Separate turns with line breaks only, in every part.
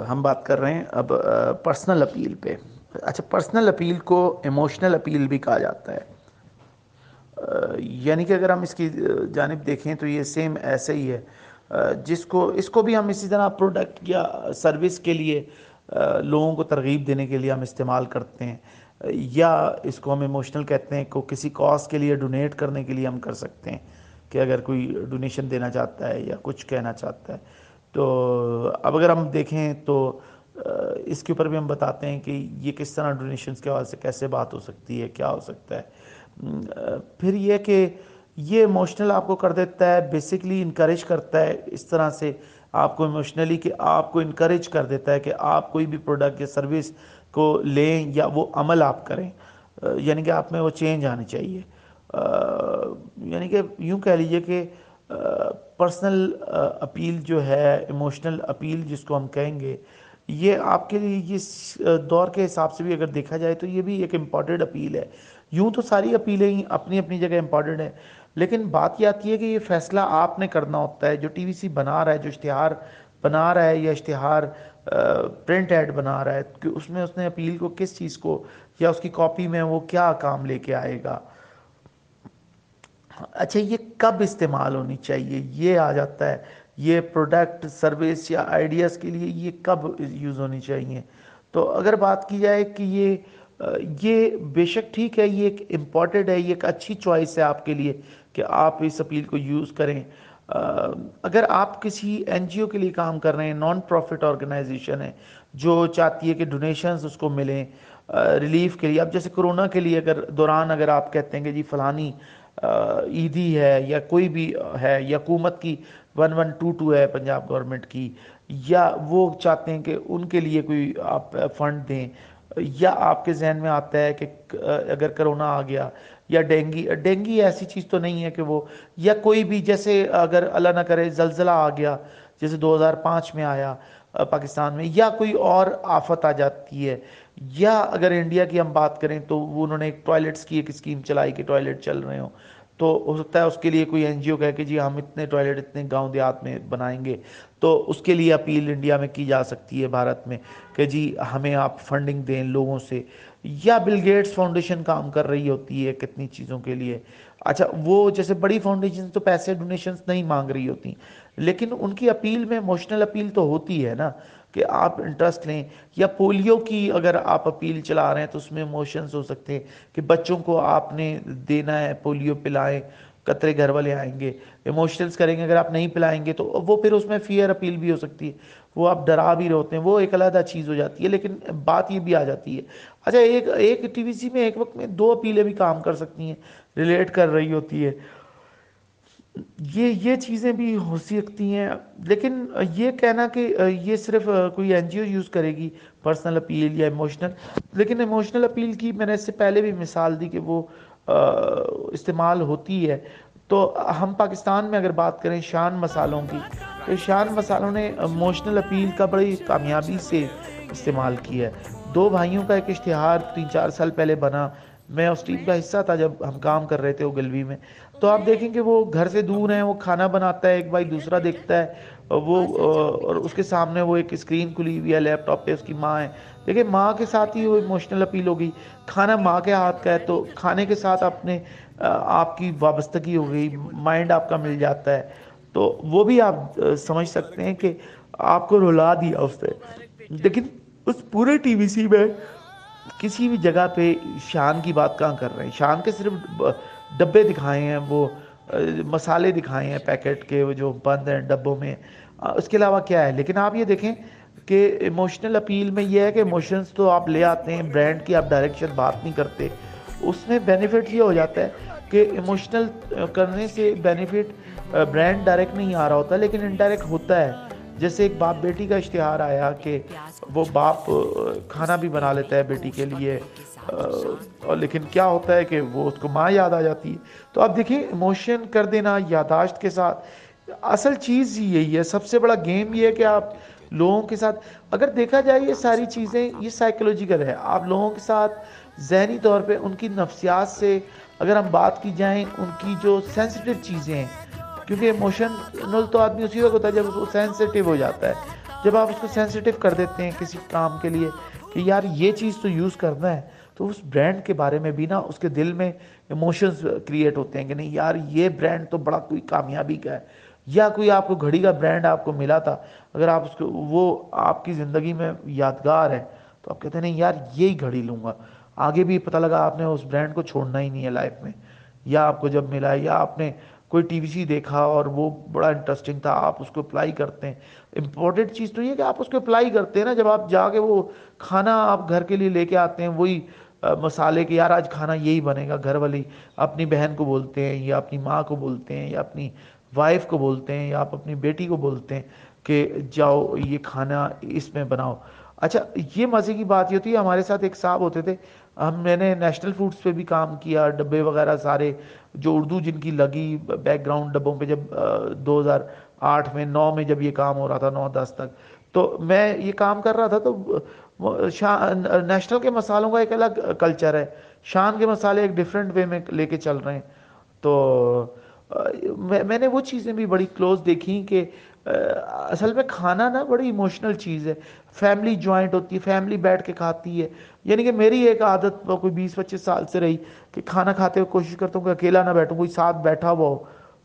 ہم بات کر رہے ہیں اب پرسنل اپیل پہ. اچھا، پرسنل اپیل کو ایموشنل اپیل بھی کہا جاتا ہے. یعنی کہ اگر ہم اس کی جانب دیکھیں تو یہ سیم ایسے ہی ہے. اس کو بھی ہم اسی طرح پروڈکٹ یا سروس کے لیے لوگوں کو ترغیب دینے کے لیے ہم استعمال کرتے ہیں، یا اس کو ہم ایموشنل کہتے ہیں کو کسی کاز کے لیے ڈونیٹ کرنے کے لیے ہم کر سکتے ہیں کہ اگر کوئی ڈونیشن دینا چاہتا ہے یا کچھ کہنا چاہتا ہے. تو اب اگر ہم دیکھیں تو اس کے اوپر بھی ہم بتاتے ہیں کہ یہ کس طرح ڈونیشنز کے حوالے سے کیسے بات ہو سکتی ہے، کیا ہو سکتا ہے. پھر یہ کہ یہ ایموشنل آپ کو کر دیتا ہے، بیسکلی انکریج کرتا ہے اس طرح سے آپ کو ایموشنلی کہ آپ کو انکریج کر دیتا ہے کہ آپ کوئی بھی پروڈکٹ یا سروس کو لیں یا وہ عمل آپ کریں. یعنی کہ آپ میں وہ چینج آنی چاہیے. یعنی کہ یوں کہہ لیجئے کہ پرسنل اپیل جو ہے، ایموشنل اپیل جس کو ہم کہیں گے، یہ آپ کے لیے اس دور کے حساب سے بھی اگر دیکھا جائے تو یہ بھی ایک امپورٹنٹ اپیل ہے. یوں تو ساری اپیلیں ہی اپنی اپنی جگہ امپورٹنٹ ہیں، لیکن بات یہ آتی ہے کہ یہ فیصلہ آپ نے کرنا ہوتا ہے. جو ٹی وی سی بنا رہا ہے، جو اشتہار بنا رہا ہے یا اشتہار پرنٹ ایڈ بنا رہا ہے، کہ اس میں اس نے اپیل کو کس چیز کو یا اس کی کاپی میں وہ کیا کام لے کے آئے گا. اچھا، یہ کب استعمال ہونی چاہیے، یہ آ جاتا ہے. یہ پروڈکٹ سروس یا آئیڈیاز کے لیے یہ کب یوز ہونی چاہیے. تو اگر بات کی جائے کہ یہ بے شک ٹھیک ہے، یہ ایک امپورٹنٹ ہے، یہ ایک اچھی چوائس ہے آپ کے لیے کہ آپ اس اپیل کو یوز کریں. اگر آپ کسی این جی او کے لیے کام کر رہے ہیں، نان پروفٹ آرگنائزیشن ہے جو چاہتی ہے کہ ڈونیشنز اس کو ملیں ریلیف کے لیے. اب جیسے کرونا کے لیے اگر آپ کہتے ہیں کہ جی فلانی عیدی ہے یا کوئی بھی ہے، یا حکومت کی 1122 ہے پنجاب گورنمنٹ کی، یا وہ چاہتے ہیں کہ ان کے لیے کوئی آپ فنڈ دیں، یا آپ کے ذہن میں آتا ہے کہ اگر کرونا آ گیا یا ڈینگی ایسی چیز تو نہیں ہے کہ وہ، یا کوئی بھی جیسے اگر اللہ نہ کرے زلزلہ آ گیا جیسے 2005 میں آیا پاکستان میں، یا کوئی اور آفت آ جاتی ہے، یا اگر انڈیا کی ہم بات کریں تو وہ انہوں نے ایک ٹوائلٹس کی ایک اسکیم چلائی کہ ٹوائلٹ چل رہے ہوں، تو ہو سکتا ہے اس کے لیے کوئی این جی او کہے کہ جی ہم اتنے ٹوائلٹ اتنے گاؤں دیہات میں بنائیں گے. تو اس کے لیے اپیل انڈیا میں کی جا سکتی ہے، بھارت میں، کہ جی ہمیں آپ فنڈنگ دیں لوگوں سے. یا بل گیٹس فاؤنڈیشن کام کر رہی ہوتی ہے کتنی چیزوں کے لیے. اچھا، وہ جیسے بڑی فاؤنڈیشن تو پیسے ڈونیشنز نہیں مانگ رہی ہوتی، لیکن ان کی اپیل میں ایموشنل اپیل تو ہوتی ہے نا کہ آپ انٹرسٹ لیں. یا پولیو کی اگر آپ اپیل چلا رہے ہیں تو اس میں ایموشنز ہو سکتے ہیں کہ بچوں کو آپ نے دینا ہے، پولیو پلائیں، قطرے گھر والے آئیں گے. ایموشنلز کریں گے اگر آپ نہیں پلائیں گے تو وہ پھر اس میں فیئر اپیل بھی ہو سکتی ہے، وہ آپ ڈرا بھی رہے ہوتے ہیں، وہ ایک علیحدہ چیز ہو جاتی ہے. لیکن بات یہ بھی آ جاتی ہے، اچھا ایک ٹی وی سی میں ایک وقت میں دو اپیلیں بھی کام کر سکتی ہیں، ریلیٹ کر رہی ہوتی ہے. یہ چیزیں بھی ہو سکتی ہیں. لیکن یہ کہنا کہ یہ صرف کوئی این جی او یوز کرے گی پرسنل اپیل یا ایموشنل، لیکن ایموشنل اپیل کی میں نے اس سے پہلے بھی مثال دی کہ وہ استعمال ہوتی ہے. تو ہم پاکستان میں اگر بات کریں شان مسالوں کی، تو شان مسالوں نے ایموشنل اپیل کا بڑی کامیابی سے استعمال کیا ہے. دو بھائیوں کا ایک اشتہار 3-4 سال پہلے بنا، میں اس ٹیم کا حصہ تھا جب ہم کام کر رہے تھے اوگلوی میں. تو آپ دیکھیں کہ وہ گھر سے دور ہیں، وہ کھانا بناتا ہے ایک بھائی، دوسرا دیکھتا ہے وہ، اور اس کے سامنے وہ ایک اسکرین کھلی ہوئی ہے، لیپ ٹاپ پہ اس کی ماں ہے. دیکھیں ماں کے ساتھ ہی وہ ایموشنل اپیل ہو گئی. کھانا ماں کے ہاتھ کا ہے تو کھانے کے ساتھ آپ کی وابستگی ہو گئی، مائنڈ آپ کا مل جاتا ہے. تو وہ بھی آپ سمجھ سکتے ہیں کہ آپ کو رلا دیا اس نے. لیکن اس پورے ٹی وی سی میں کسی بھی جگہ پہ شان کی بات کہاں کر رہے ہیں. شان کے صرف ڈبے دکھائے ہیں، وہ مسالے دکھائے ہیں پیکٹ کے وہ جو بند ہیں ڈبوں میں، اس کے علاوہ کیا ہے. لیکن آپ یہ دیکھیں کہ ایموشنل اپیل میں یہ ہے کہ ایموشنز تو آپ لے آتے ہیں، برانڈ کی آپ ڈائریکشن بات نہیں کرتے. اس میں بینیفٹ یہ ہو جاتا ہے کہ ایموشنل کرنے سے بینیفٹ برانڈ ڈائریکٹ نہیں آ رہا ہوتا، لیکن انڈائریکٹ ہوتا ہے. جیسے ایک باپ بیٹی کا اشتہار آیا کہ وہ باپ کھانا بھی بنا لیتا ہے بیٹی کے لیے، اور لیکن کیا ہوتا ہے کہ وہ اس کو ماں یاد آ جاتی ہے. تو آپ دیکھیں ایموشن کر دینا یاداشت کے ساتھ، اصل چیز یہی ہے. سب سے بڑا گیم یہ ہے کہ آپ لوگوں کے ساتھ، اگر دیکھا جائے یہ ساری چیزیں یہ سائیکولوجیکل ہے. آپ لوگوں کے ساتھ ذہنی طور پہ ان کی نفسیات سے اگر ہم بات کی جائیں، ان کی جو سینسٹیو چیزیں ہیں، کیونکہ ایموشنل تو آدمی اسی وقت ہوتا ہے جب وہ سینسٹیو ہو جاتا ہے. جب آپ اس کو سینسیٹیو کر دیتے ہیں کسی کام کے لیے کہ یار یہ چیز تو یوز کرنا ہے، تو اس برانڈ کے بارے میں بھی نا اس کے دل میں ایموشنز کریٹ ہوتے ہیں کہ نہیں یار یہ برانڈ تو بڑا کوئی کامیابی کا ہے. یا کوئی آپ کو گھڑی کا برانڈ آپ کو ملا تھا، اگر آپ اس کو وہ آپ کی زندگی میں یادگار ہے تو آپ کہتے ہیں نہیں یار یہی گھڑی لوں گا. آگے بھی پتہ لگا آپ نے اس برانڈ کو چھوڑنا ہی نہیں ہے لائف میں، یا آپ کو جب ملا یا آپ نے کوئی ٹی وی سی دیکھا اور وہ بڑا انٹرسٹنگ تھا، آپ اس کو اپلائی کرتے ہیں. امپورٹنٹ چیز تو یہ کہ آپ اس کو اپلائی کرتے ہیں نا. جب آپ جا کے وہ کھانا آپ گھر کے لیے لے کے آتے ہیں، وہی مسالے کہ یار آج کھانا یہی بنے گا، گھر والی اپنی بہن کو بولتے ہیں یا اپنی ماں کو بولتے ہیں یا اپنی وائف کو بولتے ہیں یا آپ اپنی بیٹی کو بولتے ہیں کہ جاؤ یہ کھانا اس میں بناؤ. اچھا یہ مزے کی بات یہ ہوتی ہے، ہمارے ساتھ ایک صاحب ہوتے تھے، میں نے نیشنل فوڈز پہ بھی کام کیا، ڈبے وغیرہ سارے جو اردو جن کی لگی بیک گراؤنڈ ڈبوں پہ، جب 2008 میں 9 میں جب یہ کام ہو رہا تھا 9-10 تک تو میں یہ کام کر رہا تھا. تو نیشنل کے مسالوں کا ایک الگ کلچر ہے، شان کے مسالے ایک ڈیفرنٹ وے میں لے کے چل رہے ہیں. تو میں نے وہ چیزیں بھی بڑی کلوز دیکھی کہ اصل میں کھانا نا بڑی ایموشنل چیز ہے. فیملی جوائنٹ ہوتی ہے، فیملی بیٹھ کے کھاتی ہے. یعنی کہ میری ایک عادت کوئی 20-25 سال سے رہی کہ کھانا کھاتے ہوئے کوشش کرتا ہوں کہ اکیلا نہ بیٹھوں، کوئی ساتھ بیٹھا ہوا ہو،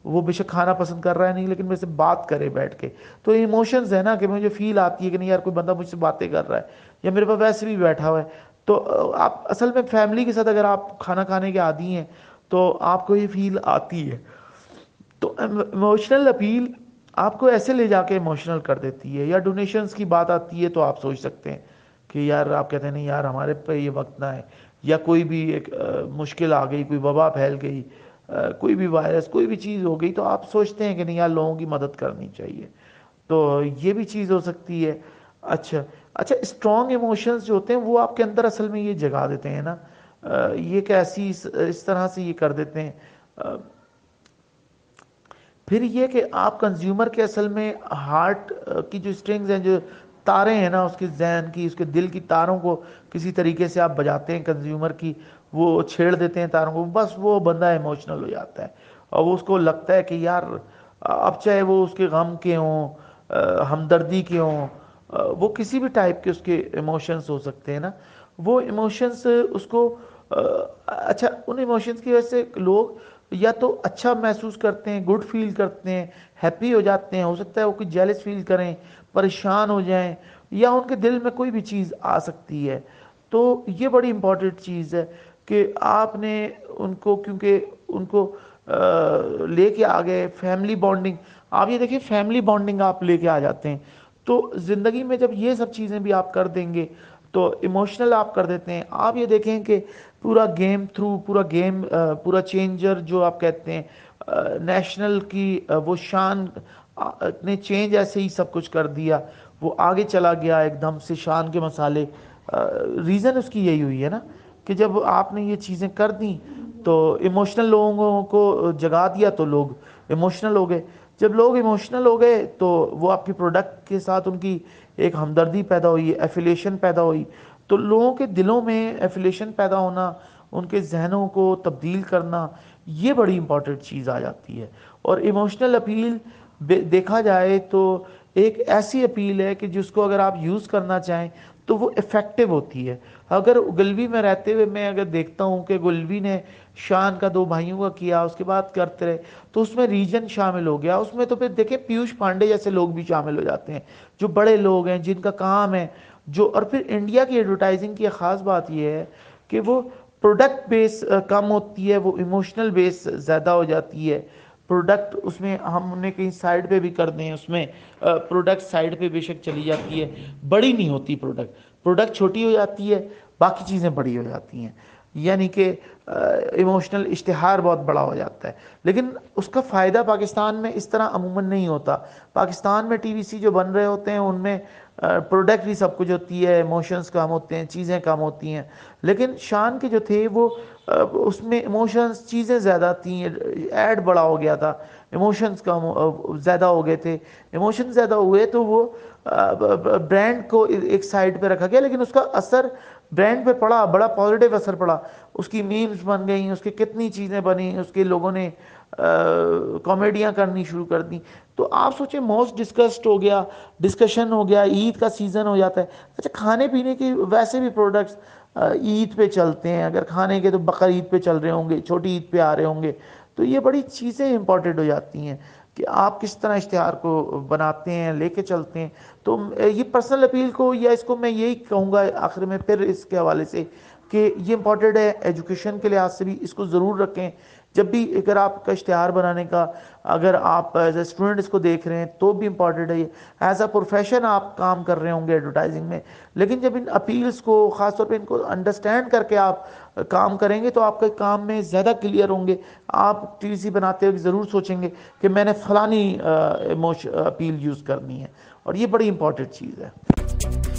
وہ بے شک کھانا پسند کر رہا ہے نہیں لیکن میرے سے بات کرے بیٹھ کے. تو ایموشنز ہے نا کہ مجھے فیل آتی ہے کہ نہیں یار کوئی بندہ مجھ سے باتیں کر رہا ہے یا میرے پاس ویسے بھی بیٹھا ہوا ہے. تو آپ اصل میں فیملی کے ساتھ اگر آپ کھانا کھانے کے عادی ہیں تو آپ کو یہ فیل آتی ہے. تو ایموشنل اپیل آپ کو ایسے لے جا کے ایموشنل کر دیتی ہے. یا ڈونیشنز کی بات آتی ہے تو آپ سوچ سکتے ہیں کہ یار آپ کہتے ہیں نہیں یار ہمارے پہ یہ وقت نہ ہے، یا کوئی بھی ایک مشکل آ گئی، کوئی وبا پھیل گئی، کوئی بھی وائرس، کوئی بھی چیز ہو گئی، تو آپ سوچتے ہیں کہ نہیں یار لوگوں کی مدد کرنی چاہیے. تو یہ بھی چیز ہو سکتی ہے. اچھا اسٹرانگ ایموشنز جو ہوتے ہیں وہ آپ کے اندر اصل میں یہ جگا دیتے ہیں نا، یہ کیسی اس طرح سے یہ کر دیتے ہیں. پھر یہ کہ آپ کنزیومر کے اصل میں ہارٹ کی جو اسٹرنگز ہیں، جو تاریں ہیں نا، اس کے ذہن کی، اس کے دل کی تاروں کو کسی طریقے سے آپ بجاتے ہیں کنزیومر کی، وہ چھیڑ دیتے ہیں تاروں کو، بس وہ بندہ ایموشنل ہو جاتا ہے. اور اس کو لگتا ہے کہ یار اب چاہے وہ اس کے غم کے ہوں، ہمدردی کے ہوں، وہ کسی بھی ٹائپ کے اس کے ایموشنز ہو سکتے ہیں نا، وہ ایموشنز اس کو اچھا ان ایموشنز کی وجہ سے لوگ یا تو اچھا محسوس کرتے ہیں، گڈ فیل کرتے ہیں، ہیپی ہو جاتے ہیں. ہو سکتا ہے وہ کوئی جیلس فیل کریں، پریشان ہو جائیں، یا ان کے دل میں کوئی بھی چیز آ سکتی ہے. تو یہ بڑی امپورٹنٹ چیز ہے کہ آپ نے ان کو، کیونکہ ان کو لے کے آگے فیملی بانڈنگ، آپ یہ دیکھیں فیملی بانڈنگ آپ لے کے آ جاتے ہیں. تو زندگی میں جب یہ سب چیزیں بھی آپ کر دیں گے تو ایموشنل آپ کر دیتے ہیں. آپ یہ دیکھیں کہ پورا گیم پورا چینجر جو آپ کہتے ہیں نیشنل کی وہ شان نے چینج ایسے ہی سب کچھ کر دیا، وہ آگے چلا گیا ایک دم سے شان کے مسالے. ریزن اس کی یہی ہوئی ہے نا کہ جب آپ نے یہ چیزیں کر دیں تو ایموشنل لوگوں کو جگا دیا تو لوگ ایموشنل ہو گئے. جب لوگ ایموشنل ہو گئے تو وہ آپ کی پروڈکٹ کے ساتھ ان کی ایک ہمدردی پیدا ہوئی، ایفیلیشن پیدا ہوئی. تو لوگوں کے دلوں میں ایفیلیشن پیدا ہونا، ان کے ذہنوں کو تبدیل کرنا، یہ بڑی امپورٹنٹ چیز آ جاتی ہے. اور ایموشنل اپیل دیکھا جائے تو ایک ایسی اپیل ہے کہ جس کو اگر آپ یوز کرنا چاہیں تو وہ افیکٹو ہوتی ہے. اگر گلوی میں رہتے ہوئے میں اگر دیکھتا ہوں کہ گلوی نے شان کا 2 بھائیوں کا کیا، اس کے بعد کرتے رہے تو اس میں ریجن شامل ہو گیا. اس میں تو پھر دیکھیں پیوش پانڈے جیسے لوگ بھی شامل ہو جاتے ہیں جو بڑے لوگ ہیں جن کا کام ہے جو. اور پھر انڈیا کی ایڈورٹائزنگ کی خاص بات یہ ہے کہ وہ پروڈکٹ بیس کم ہوتی ہے، وہ ایموشنل بیس زیادہ ہو جاتی ہے. پروڈکٹ اس میں ہم نے کہیں سائڈ پہ بھی کر دیں، اس میں پروڈکٹ سائڈ پہ بے شک چلی جاتی ہے، بڑی نہیں ہوتی پروڈکٹ چھوٹی ہو جاتی ہے، باقی چیزیں بڑی ہو جاتی ہیں. یعنی کہ ایموشنل اشتہار بہت بڑا ہو جاتا ہے. لیکن اس کا فائدہ پاکستان میں اس طرح عموماً نہیں ہوتا. پاکستان میں ٹی وی سی جو بن رہے ہوتے ہیں ان میں پروڈکٹ بھی سب کچھ ہوتی ہے، ایموشنز کم ہوتے ہیں، چیزیں کم ہوتی ہیں. لیکن شان کے جو تھے وہ اس میں ایموشنز چیزیں زیادہ تھیں، ایڈ بڑا ہو گیا تھا، ایموشنز کم زیادہ ہو گئے تھے. ایموشنز زیادہ ہوئے تو وہ برانڈ کو ایک سائڈ پہ رکھا گیا، لیکن اس کا اثر برانڈ پہ پڑا، بڑا پازیٹیو اثر پڑا، اس کی میمز بن گئیں، اس کی کتنی چیزیں بنی، اس کے لوگوں نے کامیڈیاں کرنی شروع کر دیں. تو آپ سوچیں موسٹ ڈسکسڈ ہو گیا، ڈسکشن ہو گیا، عید کا سیزن ہو جاتا ہے. اچھا کھانے پینے کے ویسے بھی پروڈکٹس عید پہ چلتے ہیں، اگر کھانے کے تو بقر عید پہ چل رہے ہوں گے، چھوٹی عید پہ آ رہے ہوں گے، تو یہ بڑی چیزیں امپورٹنٹ ہو جاتی ہیں کہ آپ کس طرح اشتہار کو بناتے ہیں، لے کے چلتے ہیں. تو یہ پرسنل اپیل کو، یا اس کو میں یہی کہوں گا آخر میں پھر اس کے حوالے سے کہ یہ امپورٹنٹ ہے. ایجوکیشن کے لحاظ سے بھی اس کو ضرور رکھیں. جب بھی اگر آپ کا اشتہار بنانے کا، اگر آپ ایز اے اسٹوڈنٹ اس کو دیکھ رہے ہیں تو بھی امپورٹنٹ ہے. یہ ایز اے پروفیشن آپ کام کر رہے ہوں گے ایڈورٹائزنگ میں، لیکن جب ان اپیلز کو خاص طور پہ ان کو انڈرسٹینڈ کر کے آپ کام کریں گے تو آپ کے کام میں زیادہ کلیئر ہوں گے. آپ ٹی سی بناتے ہوئے ضرور سوچیں گے کہ میں نے فلانی اپیل یوز کرنی ہے، اور یہ بڑی امپورٹنٹ چیز ہے.